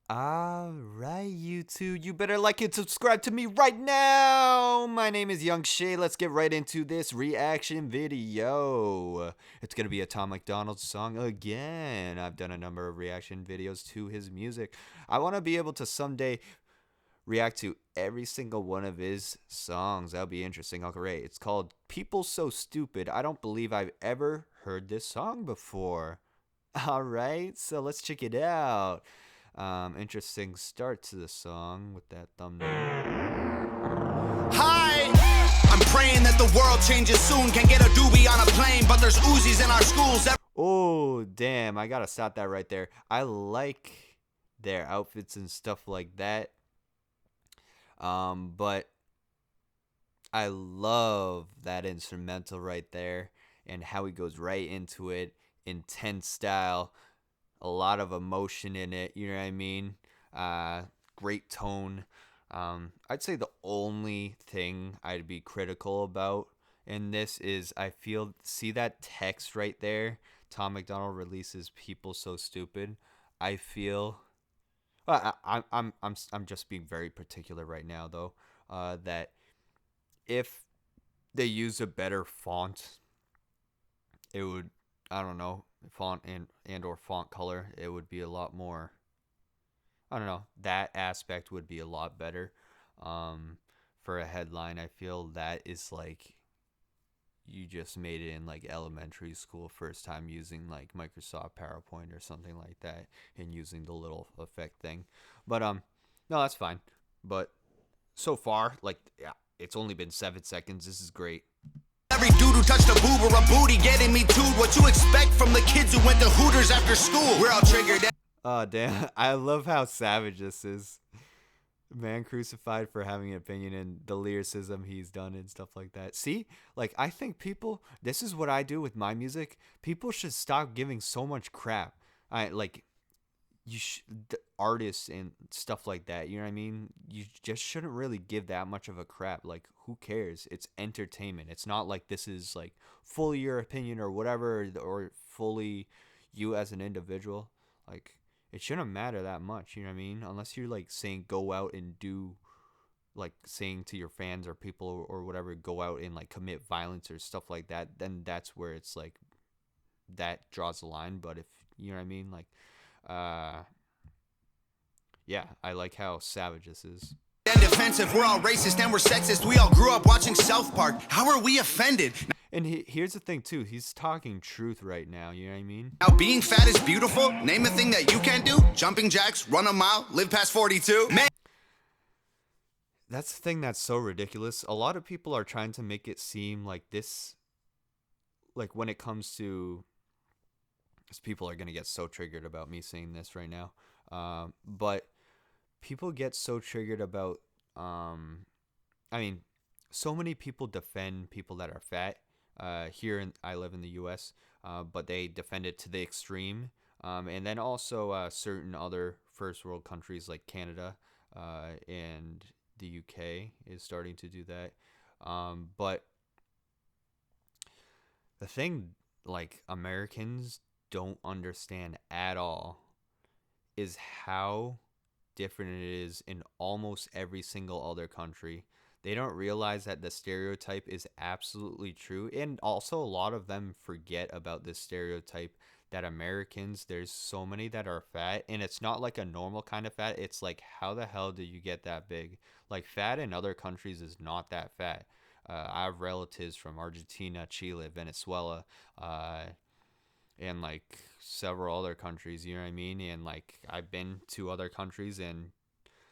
Alright, you two, you better like and subscribe to me right now! My name is Young Shay. Let's get right into this reaction video. It's gonna be a Tom MacDonald song again. I've done a number of reaction videos to his music. I want to be able to someday react to every single one of his songs. That'll be interesting. Okay, it's called People So Stupid. I don't believe I've ever heard this song before. Alright, so let's check it out. Interesting start to the song with that thumbnail. Hi! I'm praying that the world changes soon. Can't get a doobie on a plane, but there's Uzis in our schools. Oh, damn. I gotta stop that right there. I like their outfits and stuff like that. But I love that instrumental right there and how he goes right into it. Intense style. A lot of emotion in it, you know what I mean? Great tone. I'd say the only thing I'd be critical about in this is see that text right there. Tom MacDonald releases "People So Stupid." I feel, I'm just being very particular right now though. That if they use a better font, it would, I don't know, font and or font color, it would be a lot more, I don't know, that aspect would be a lot better. For a headline, I feel that is like you just made it in like elementary school, first time using like Microsoft PowerPoint or something like that and using the little effect thing. But no, that's fine. But so far, like, yeah, it's only been 7 seconds. This is great. Every dude who touched a boob or a booty getting me too. What you expect from the kids who went to Hooters after school? We're all triggered. Oh, damn. I love how savage this is. Man crucified for having an opinion and the lyricism he's done and stuff like that. See? Like, I think people, this is what I do with my music. People should stop giving so much crap. The artists and stuff like that, you know what I mean? You just shouldn't really give that much of a crap. Like, who cares? It's entertainment. It's not like this is like fully your opinion or whatever, or fully you as an individual. Like, it shouldn't matter that much, you know what I mean? Unless you're like saying go out and do, like saying to your fans or people or whatever, go out and like commit violence or stuff like that, then that's where it's like that draws the line. But if you know what I mean, like, yeah, I like how savage this is. And defensive, we're all racist and we're sexist. We all grew up watching South Park. How are we offended? And here's the thing too, he's talking truth right now, you know what I mean? Now being fat is beautiful. Name a thing that you can't do. Jumping jacks, run a mile, live past 42. Man. That's the thing that's so ridiculous. A lot of people are trying to make it seem like this, like when it comes to, people are going to get so triggered about me saying this right now. But people get so triggered about, so many people defend people that are fat. I live in the U.S., but they defend it to the extreme. And then also certain other first world countries like Canada and the UK is starting to do that. But the thing, like, Americans don't understand at all is how different it is in almost every single other country. They don't realize that the stereotype is absolutely true, and also a lot of them forget about this stereotype that Americans, there's so many that are fat, and it's not like a normal kind of fat. It's like, how the hell did you get that big? Like, fat in other countries is not that fat. I have relatives from Argentina, Chile, Venezuela, and like several other countries, you know what I mean? And like, I've been to other countries, and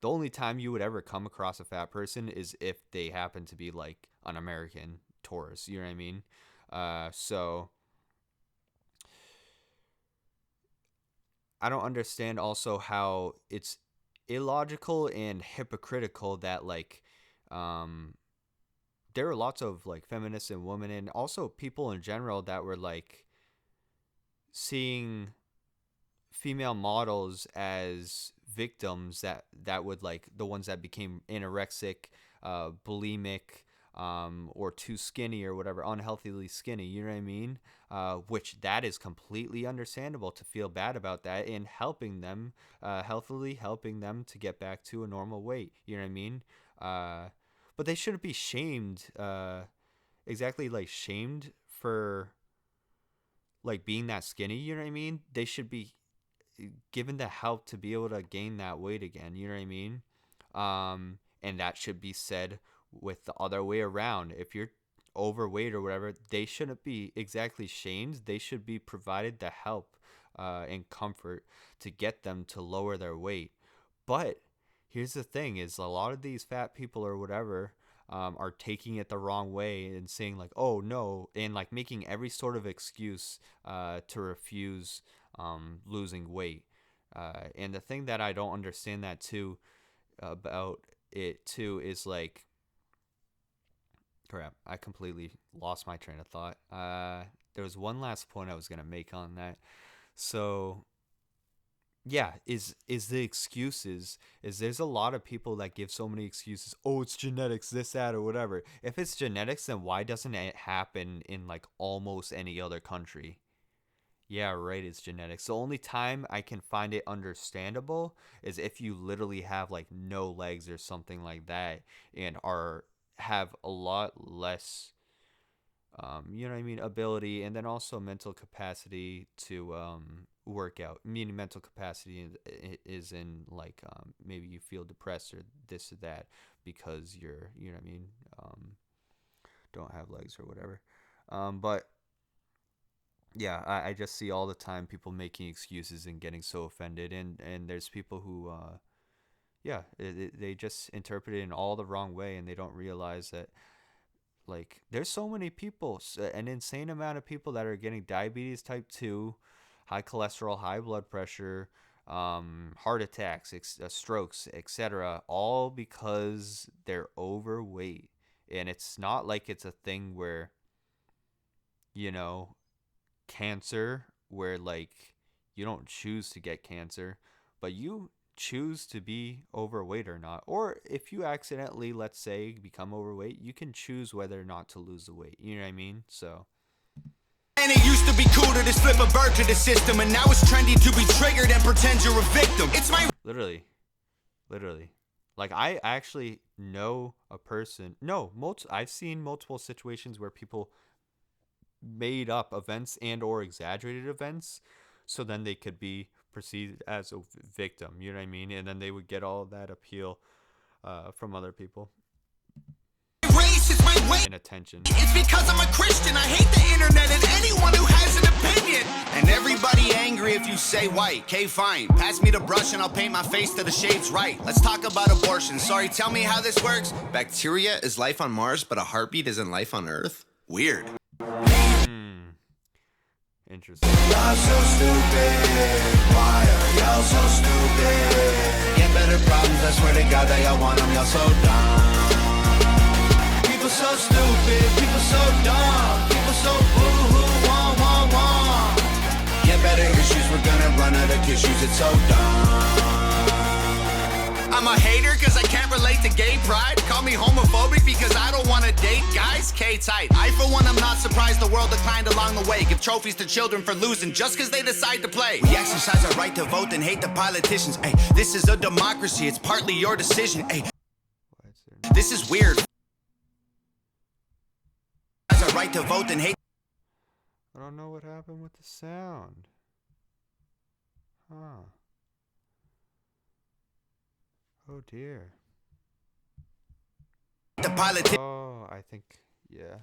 the only time you would ever come across a fat person is if they happen to be like an American tourist, you know what I mean? So I don't understand also how it's illogical and hypocritical that like there are lots of like feminists and women and also people in general that were like seeing female models as victims that would, like, the ones that became anorexic, bulimic, or too skinny or whatever, unhealthily skinny, you know what I mean? which that is completely understandable to feel bad about that, and helping them, healthily helping them to get back to a normal weight. You know what I mean? But they shouldn't be shamed, exactly, like shamed for like being that skinny. You know what I mean? They should be given the help to be able to gain that weight again. You know what I mean? And that should be said with the other way around. If you're overweight or whatever, they shouldn't be exactly shamed. They should be provided the help and comfort to get them to lower their weight. But here's the thing: is a lot of these fat people or whatever are taking it the wrong way and saying like, "Oh no," and like making every sort of excuse to refuse losing weight. And the thing that I don't understand that too about it too is like, crap, I completely lost my train of thought. There was one last point I was gonna make on that. So yeah, is the excuses, is there's a lot of people that give so many excuses. Oh, it's genetics, this, that, or whatever. If it's genetics, then why doesn't it happen in like almost any other country? Yeah, right, it's genetics. The only time I can find it understandable is if you literally have like no legs or something like that, and are have a lot less you know what I mean, ability, and then also mental capacity to work out. Meaning mental capacity is in like maybe you feel depressed or this or that because you're, you know what I mean, don't have legs or whatever. But yeah, I just see all the time people making excuses and getting so offended, and there's people who yeah, they just interpret it in all the wrong way, and they don't realize that like there's so many people, an insane amount of people that are getting diabetes type 2, high cholesterol, high blood pressure, heart attacks, strokes, etc., all because they're overweight. And it's not like it's a thing where, you know, cancer, where like you don't choose to get cancer, but you choose to be overweight or not. Or if you accidentally, let's say, become overweight, you can choose whether or not to lose the weight. You know what I mean? So And it used to be cool to just flip a bird to the system, and now it's trendy to be triggered and pretend you're a victim. It's my literally, like I actually know a person. No, I've seen multiple situations where people made up events and or exaggerated events so then they could be perceived as a victim, you know what I mean, and then they would get all of that appeal from other people race, it's my way. and attention. It's because I'm a Christian. I hate the internet and anyone who has an opinion. And everybody angry if you say white. Okay, fine. Pass me the brush and I'll paint my face to the shades right. Let's talk about abortion. Sorry, tell me how this works. Bacteria is life on Mars, but a heartbeat isn't life on Earth? Weird. Interesting. Y'all so stupid. Why are y'all so stupid? Get better problems, I swear to God that y'all want them. Y'all so dumb. People so stupid. People so dumb. People so boo-hoo, wah. Get better issues, we're gonna run out of tissues. It's so dumb. I'm a hater cause I can't relate to gay pride. Call me homophobic because I don't wanna date guys. K-tight. I for one am not surprised the world declined along the way. Give trophies to children for losing just cause they decide to play. We exercise our right to vote and hate the politicians. Ay, this is a democracy, it's partly your decision. Ay, this is weird. Our right to vote and hate. I don't know what happened with the sound. Huh. Oh dear. The politicians. Oh, I think, yeah.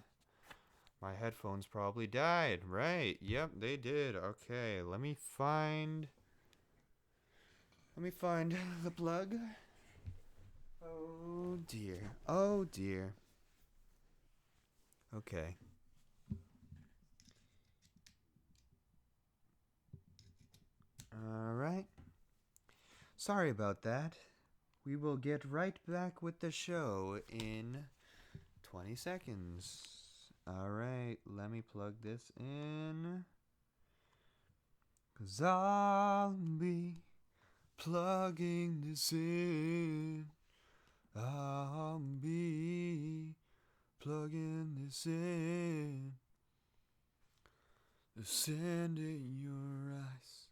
My headphones probably died. Right. Yep, they did. Okay, let me find the plug. Oh dear. Oh dear. Okay. All right. Sorry about that. We will get right back with the show in 20 seconds. All right, let me plug this in. 'Cause I'll be plugging this in. I'll be plugging this in. The sand in your eyes,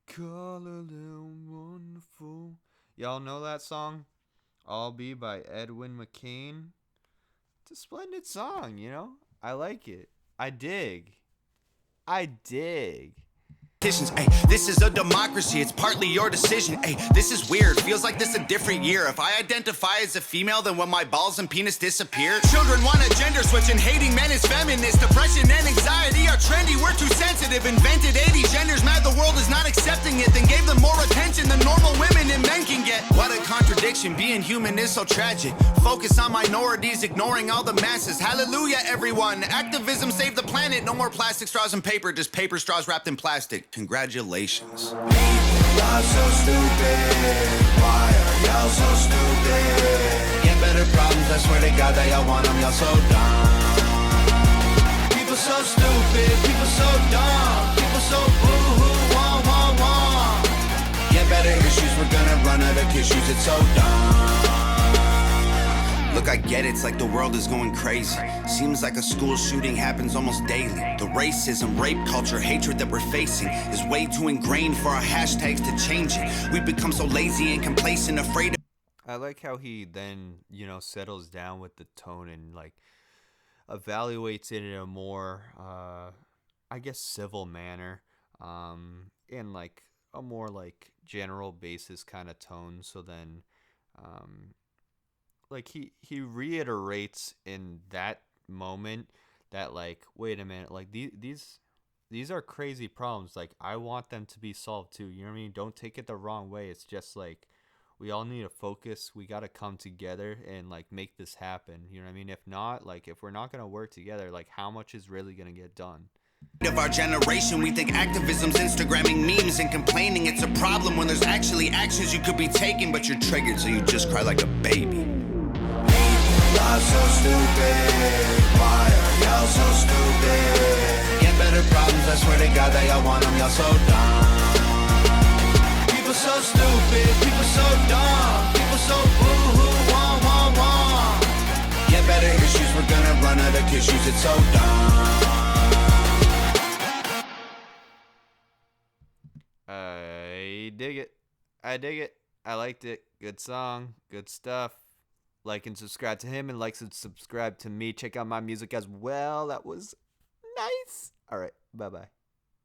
color them wonderful. Y'all know that song? I'll Be by Edwin McCain. It's a splendid song, you know? I like it. I dig. I dig. Ay, this is a democracy, it's partly your decision. Ay, this is weird, feels like this a different year. If I identify as a female, then when my balls and penis disappear. Children want a gender switch and hating men is feminist. Depression and anxiety are trendy, we're too sensitive. Invented 80 genders, mad the world is not accepting it. Then gave them more attention than normal women and men can get. What a contradiction, being human is so tragic. Focus on minorities, ignoring all the masses. Hallelujah everyone, activism save the planet. No more plastic straws and paper, just paper straws wrapped in plastic. Congratulations. People are so stupid. Why are y'all so stupid? Get better problems, I swear to God that y'all want them. Y'all so dumb. People so stupid. People so dumb. People so boo-hoo, wah, wah, wah. Get better issues, we're gonna run out of tissues. It's so dumb. Look, I get it, it's like the world is going crazy. Seems like a school shooting happens almost daily. The racism, rape culture, hatred that we're facing is way too ingrained for our hashtags to change it. We've become so lazy and complacent, afraid of... I like how he then, you know, settles down with the tone and, like, evaluates it in a more, I guess, civil manner. In, like, a more, like, general basis kind of tone. So then, like he reiterates in that moment that, like, wait a minute, like these are crazy problems, like I want them to be solved too, you know what I mean? Don't take it the wrong way. It's just like we all need to focus, we got to come together and, like, make this happen, you know what I mean? If not, like, if we're not going to work together, like, how much is really going to get done? Of our generation, we think activism's Instagramming memes and complaining. It's a problem when there's actually actions you could be taking, but you're triggered so you just cry like a baby. Y'all so stupid. Why are y'all so stupid? Get better problems, I swear to God that y'all want them. Y'all so dumb. People so stupid. People so dumb. People so boo-hoo, wah, wah, wah. Get better issues, we're gonna run out of tissues. It's so dumb. I dig it. I dig it. I liked it. Good song. Good stuff. Like and subscribe to him, and like and subscribe to me. Check out my music as well. That was nice. All right. Bye-bye.